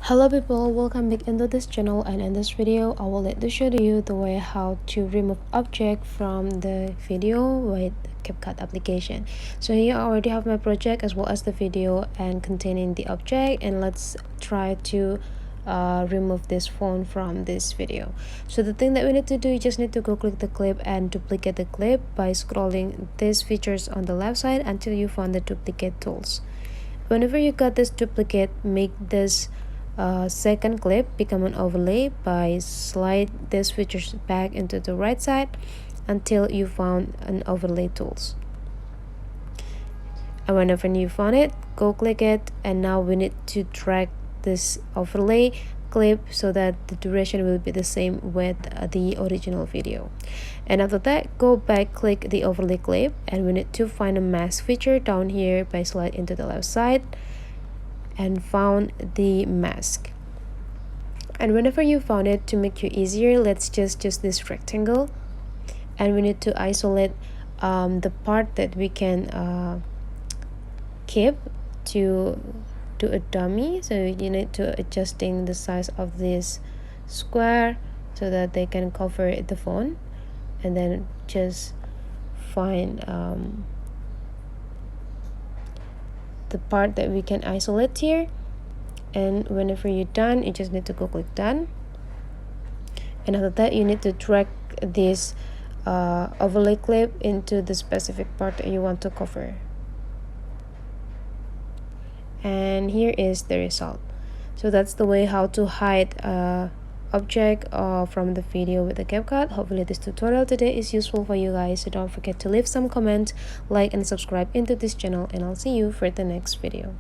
Hello people, welcome back into this channel, and in this video I will like to show you the way how to remove object from the video with CAPCUT application. So here I already have my project as well as the video and containing the object, and let's try to remove this phone from this video. So the thing that we need to do, you just need to go click the clip and duplicate the clip by scrolling these features on the left side until you find the duplicate tools. Whenever you got this duplicate, make this second clip become an overlay by slide these features back into the right side until you found an overlay tools. And whenever you found it, go click it, and now we need to drag this overlay clip so that the duration will be the same with the original video. And after that, go back, click the overlay clip, and we need to find a mask feature down here by slide into the left side and found the mask. And whenever you found it, to make you easier, let's just use this rectangle, and we need to isolate the part that we can keep to a dummy. So you need to adjusting the size of this square so that they can cover the phone, and then just find the part that we can isolate here. And whenever you're done, you just need to go click done, and after that you need to drag this overlay clip into the specific part that you want to cover. And here is the result. So that's the way how to hide object from the video with the CAPCUT. Hopefully this tutorial today is useful for you guys. So don't forget to leave some comment, like and subscribe into this channel, and I'll see you for the next video.